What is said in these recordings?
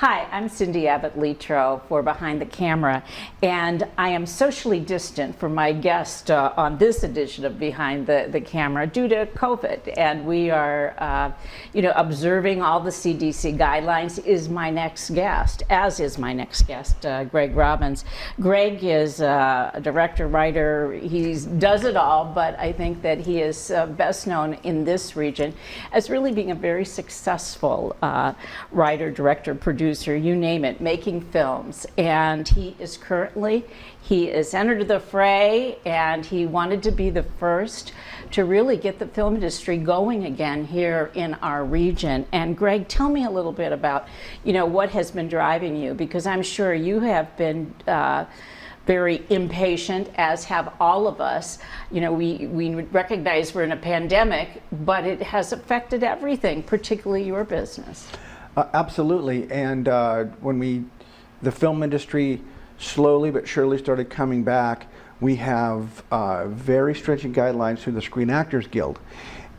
Hi, I'm Cindy Abbott Letro for Behind the Camera, and I am socially distant from my guest on this edition of Behind the Camera due to COVID, and we are, observing all the CDC guidelines. Is my next guest, as is my next guest, Greg Robbins. Greg is a director, writer. He does it all, but I think that he is best known in this region as really being a very successful writer, director, producer, you name it, making films. And he is entered the fray, and he wanted to be the first to really get the film industry going again here in our region. And Greg, tell me a little bit about, what has been driving you, because I'm sure you have been very impatient, as have all of us. We recognize we're in a pandemic, but it has affected everything, particularly your business. Absolutely, and when the film industry slowly but surely started coming back, we have very stringent guidelines through the Screen Actors Guild.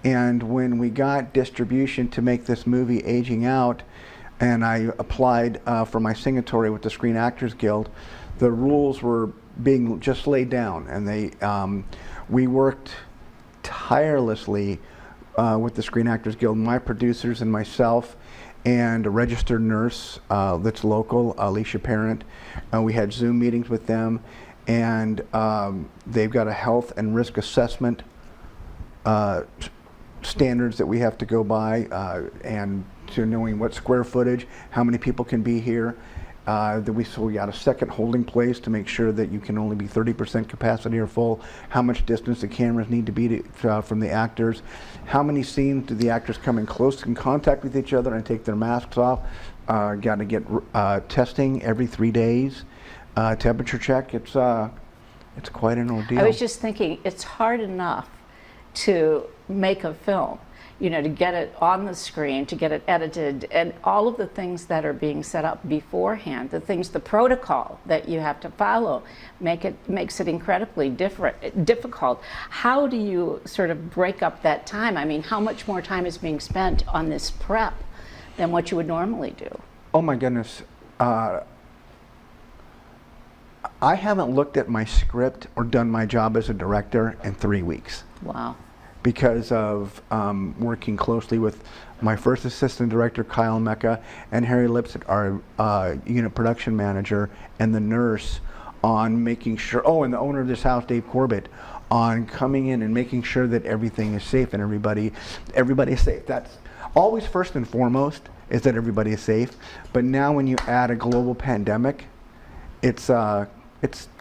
And when we got distribution to make this movie Aging Out, and I applied for my signatory with the Screen Actors Guild, the rules were being just laid down, and we worked tirelessly with the Screen Actors Guild, my producers and myself, and a registered nurse that's local, Alicia Parent. We had Zoom meetings with them, and they've got a health and risk assessment standards that we have to go by, and to knowing what square footage, how many people can be here. So we got a second holding place to make sure that you can only be 30% capacity or full, how much distance the cameras need to be from the actors, how many scenes do the actors come in close in contact with each other and take their masks off, got to get testing every 3 days, temperature check. It's quite an ordeal. I was just thinking, it's hard enough to make a film, to get it on the screen, to get it edited, and all of the things that are being set up beforehand, the protocol that you have to follow, makes it incredibly difficult. How do you sort of break up that time? I mean, how much more time is being spent on this prep than what you would normally do? Oh my goodness. I haven't looked at my script or done my job as a director in 3 weeks. Wow. Because of working closely with my first assistant director, Kyle Mecca, and Harry Lipset, our unit production manager, and the nurse, on making sure, and the owner of this house, Dave Corbett, on coming in and making sure that everything is safe and everybody is safe. That's always first and foremost, is that everybody is safe. But now when you add a global pandemic, it's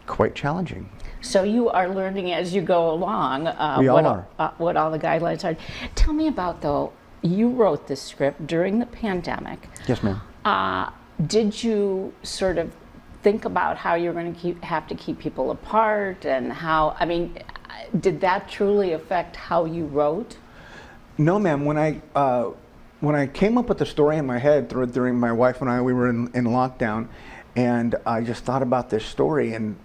quite challenging. So you are learning as you go along what all the guidelines are. Tell me about, though, you wrote this script during the pandemic. Yes, ma'am. Did you sort of think about how you're going to have to keep people apart, and did that truly affect how you wrote? No, ma'am. When I came up with the story in my head during my wife and I, we were in lockdown, and I just thought about this story, and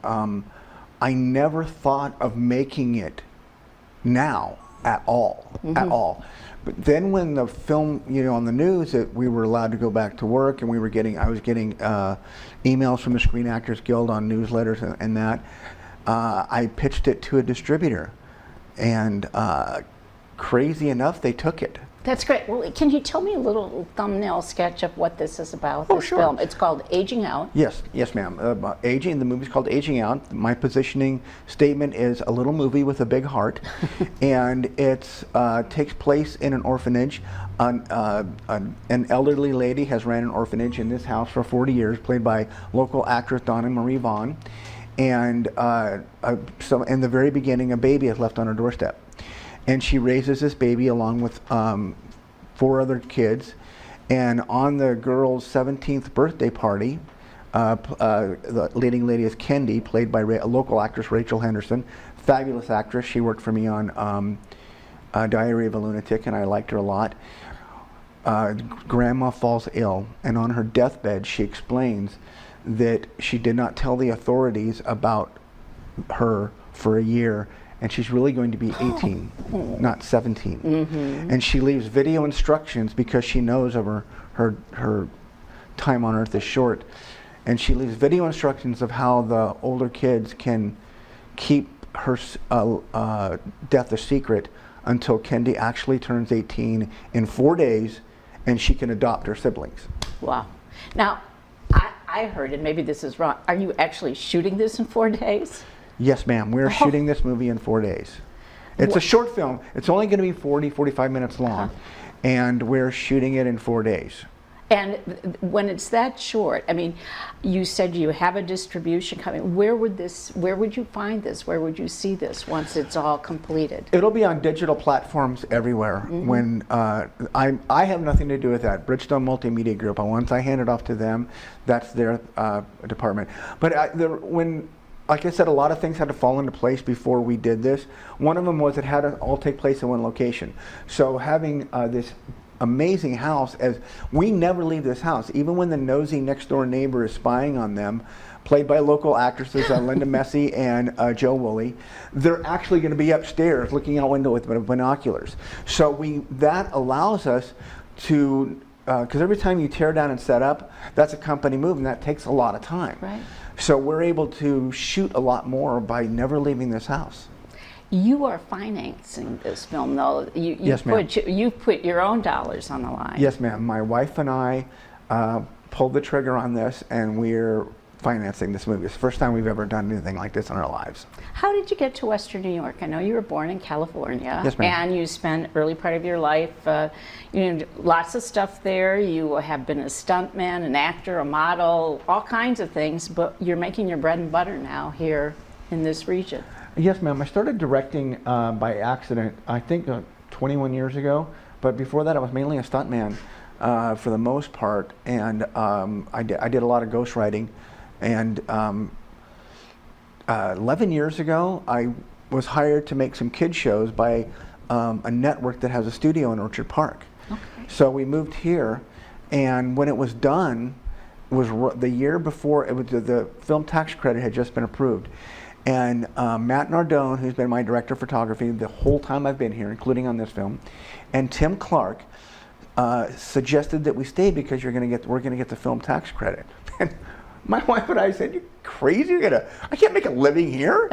I never thought of making it now at all, at all. But then when the film, on the news that we were allowed to go back to work, and I was getting emails from the Screen Actors Guild on newsletters and that, I pitched it to a distributor, and crazy enough, they took it. That's great. Well, can you tell me a little thumbnail sketch of what this is about, this sure. film? It's called Aging Out. Yes, ma'am. The movie's called Aging Out. My positioning statement is a little movie with a big heart, and it takes place in an orphanage. An elderly lady has ran an orphanage in this house for 40 years, played by local actress Donna Marie Vaughn. And so in the very beginning, a baby is left on her doorstep. And she raises this baby along with 4 other kids. And on the girl's 17th birthday party, the leading lady is Kendi, played by a local actress, Rachel Henderson. Fabulous actress. She worked for me on Diary of a Lunatic, and I liked her a lot. Grandma falls ill, and on her deathbed, she explains that she did not tell the authorities about her for a year, and she's really going to be 18, not 17. And she leaves video instructions because she knows of her time on Earth is short. And she leaves video instructions of how the older kids can keep her death a secret until Kendi actually turns 18 in 4 days, and she can adopt her siblings. Wow. Now, I heard, and maybe this is wrong, are you actually shooting this in 4 days? Yes, ma'am. We're shooting this movie in 4 days. It's a short film. It's only going to be 45 minutes long, and we're shooting it in 4 days. And when it's that short, I mean, you said you have a distribution coming. Where would you find this? Where would you see this once it's all completed? It'll be on digital platforms everywhere. When I have nothing to do with that. Bridgestone Multimedia Group. Once I hand it off to them, that's their department. But like I said, a lot of things had to fall into place before we did this. One of them was it had to all take place in one location. So having this amazing house, as we never leave this house, even when the nosy next door neighbor is spying on them, played by local actresses Linda Messi and Joe Woolley, they're actually going to be upstairs looking out window with binoculars. So that allows us to, because every time you tear down and set up, that's a company move, and that takes a lot of time. Right. So we're able to shoot a lot more by never leaving this house. You are financing this film, though. Yes, ma'am. You put your own dollars on the line. Yes, ma'am. My wife and I pulled the trigger on this, and we're financing this movie. It's the first time we've ever done anything like this in our lives. How did you get to Western New York? I know you were born in California. Yes, ma'am. And you spent early part of your life, lots of stuff there. You have been a stuntman, an actor, a model, all kinds of things, but you're making your bread and butter now here in this region. Yes, ma'am. I started directing by accident, I think 21 years ago. But before that, I was mainly a stuntman for the most part. And I did a lot of ghostwriting. And 11 years ago, I was hired to make some kids shows by a network that has a studio in Orchard Park. Okay. So we moved here. And when it was done, was the year before, it was the film tax credit had just been approved. And Matt Nardone, who's been my director of photography the whole time I've been here, including on this film, and Tim Clark suggested that we stay because we're going to get the film tax credit. And my wife and I said, "You crazy? I can't make a living here."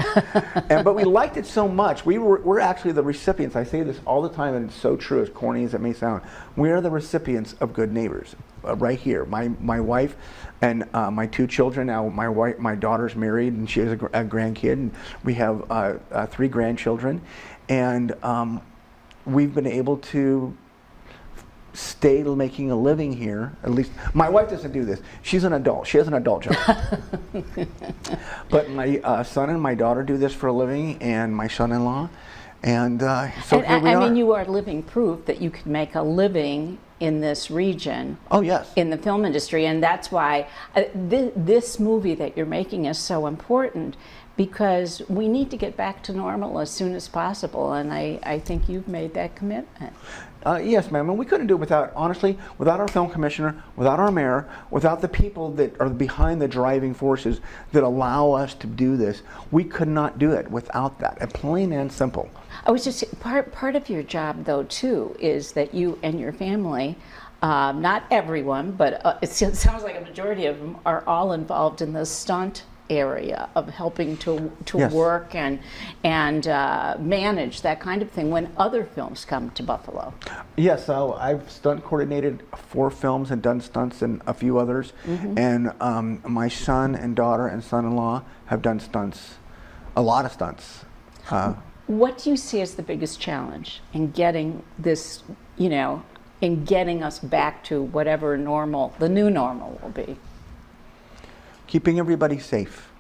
But we liked it so much. We're actually the recipients. I say this all the time, and it's so true, as corny as it may sound. We are the recipients of Good Neighbors, right here. My wife and my two children. Now my daughter's married, and she has a grandkid, and we have 3 grandchildren, and we've been able to stay making a living here. At least my wife doesn't do this. She's an adult. She has an adult job. But my son and my daughter do this for a living, and my son-in-law. And so here we are. I mean, you are living proof that you could make a living in this region. Oh, yes. In the film industry, and that's why this movie that you're making is so important, because we need to get back to normal as soon as possible, and I think you've made that commitment. Yes, ma'am, and we couldn't do it without our film commissioner, without our mayor, without the people that are behind the driving forces that allow us to do this. We could not do it without that, plain and simple. I was just, part of your job, though, too, is that you and your family, not everyone, but it sounds like a majority of them are all involved in the stunt area of helping to Yes. work and manage that kind of thing when other films come to Buffalo. Yes, so I've stunt coordinated 4 films and done stunts in a few others. And my son and daughter and son-in-law have done stunts, a lot of stunts. What do you see as the biggest challenge in getting this, in getting us back to whatever the new normal will be? Keeping everybody safe.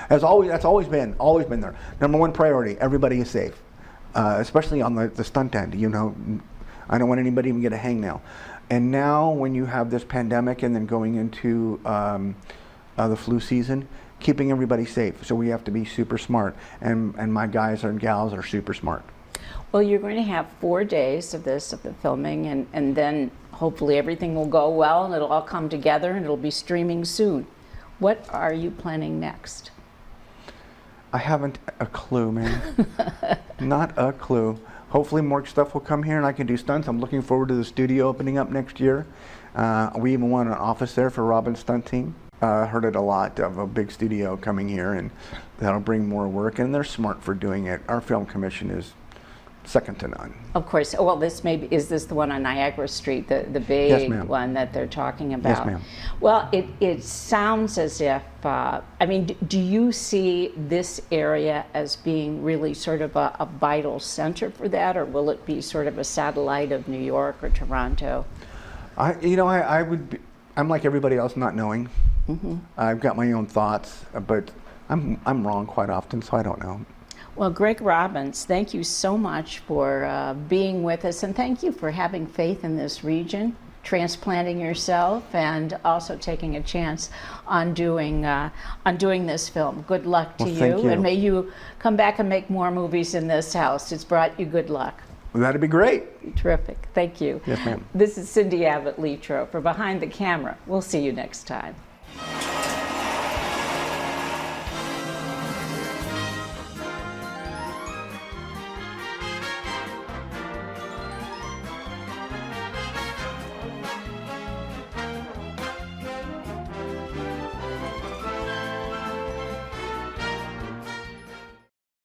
That's always been there. Number 1 priority, everybody is safe. Especially on the stunt end, I don't want anybody to even get a hangnail. And now when you have this pandemic and then going into the flu season, keeping everybody safe. So we have to be super smart, and my guys and gals are super smart. Well, you're going to have 4 days of the filming, and then hopefully everything will go well and it'll all come together and it'll be streaming soon. What are you planning next? I haven't a clue, man. Not a clue. hopefully more stuff will come here and I can do stunts. I'm looking forward to the studio opening up next year. We even want an office there for Robbins' stunt team. Heard it a lot of a big studio coming here, and that'll bring more work, and they're smart for doing it. Our film commission is second to none. Of course. Well, is this the one on Niagara Street, the big Yes, ma'am. one that they're talking about? Yes, ma'am. Well, it sounds as if, I mean, do you see this area as being really sort of a vital center for that, or will it be sort of a satellite of New York or Toronto? I'm like everybody else, not knowing. Mm-hmm. I've got my own thoughts, but I'm wrong quite often, so I don't know. Well, Greg Robbins, thank you so much for being with us, and thank you for having faith in this region, transplanting yourself, and also taking a chance on doing this film. Good luck to Well, thank you. and may you come back and make more movies in this house. It's brought you good luck. Well, that'd be great. Terrific. Thank you. Yes, ma'am. This is Cindy Abbott Letro for Behind the Camera. We'll see you next time.